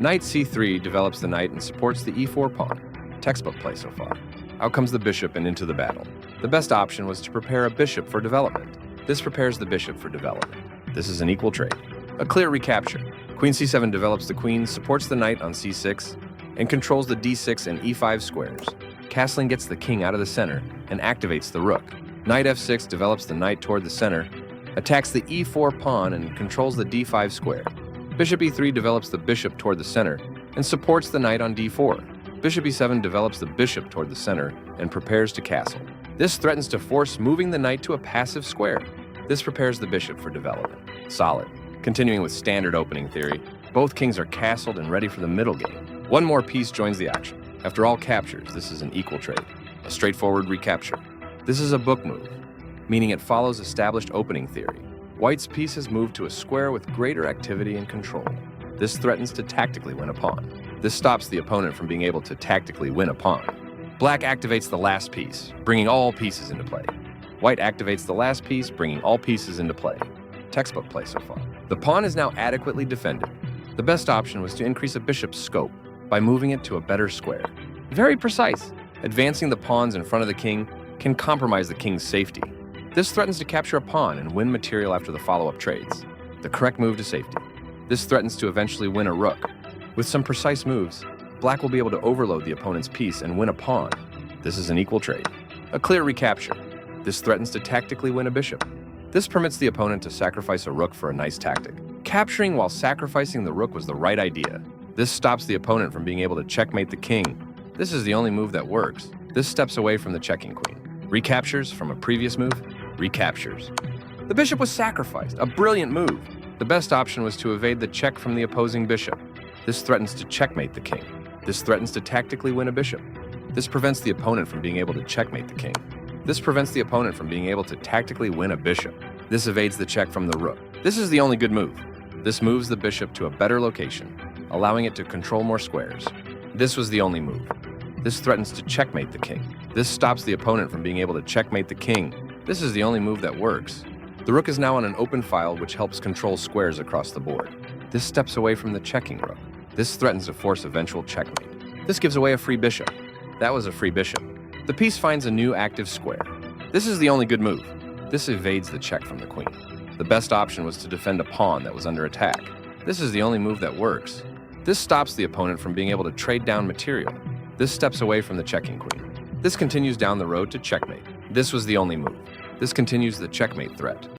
Knight c3 develops the knight and supports the e4 pawn. Textbook play so far. Out comes the bishop and into the battle. The best option was to prepare a bishop for development. This prepares the bishop for development. This is an equal trade. A clear recapture. Queen c7 develops the queen, supports the knight on c6, and controls the d6 and e5 squares. Castling gets the king out of the center and activates the rook. Knight f6 develops the knight toward the center, attacks the e4 pawn and controls the d5 square. Bishop e3 develops the bishop toward the center and supports the knight on d4. Bishop e7 develops the bishop toward the center and prepares to castle. This threatens to force moving the knight to a passive square. This prepares the bishop for development. Solid. Continuing with standard opening theory, both kings are castled and ready for the middle game. One more piece joins the action. After all captures, this is an equal trade. A straightforward recapture. This is a book move, meaning it follows established opening theory. White's piece has moved to a square with greater activity and control. This threatens to tactically win a pawn. This stops the opponent from being able to tactically win a pawn. Black activates the last piece, bringing all pieces into play. White activates the last piece, bringing all pieces into play. Textbook play so far. The pawn is now adequately defended. The best option was to increase a bishop's scope by moving it to a better square. Very precise. Advancing the pawns in front of the king can compromise the king's safety. This threatens to capture a pawn and win material after the follow-up trades. The correct move to safety. This threatens to eventually win a rook. With some precise moves, black will be able to overload the opponent's piece and win a pawn. This is an equal trade. A clear recapture. This threatens to tactically win a bishop. This permits the opponent to sacrifice a rook for a nice tactic. Capturing while sacrificing the rook was the right idea. This stops the opponent from being able to checkmate the king. This is the only move that works. This steps away from the checking queen. Recaptures from a previous move. Recaptures. The bishop was sacrificed, a brilliant move. The best option was to evade the check from the opposing bishop. This threatens to checkmate the king. This threatens to tactically win a bishop. This prevents the opponent from being able to checkmate the king. This prevents the opponent from being able to tactically win a bishop. This evades the check from the rook. This is the only good move. This moves the bishop to a better location, allowing it to control more squares. This was the only move. This threatens to checkmate the king. This stops the opponent from being able to checkmate the king. This is the only move that works. The rook is now on an open file, which helps control squares across the board. This steps away from the checking rook. This threatens to force eventual checkmate. This gives away a free bishop. That was a free bishop. The piece finds a new active square. This is the only good move. This evades the check from the queen. The best option was to defend a pawn that was under attack. This is the only move that works. This stops the opponent from being able to trade down material. This steps away from the checking queen. This continues down the road to checkmate. This was the only move. This continues the checkmate threat.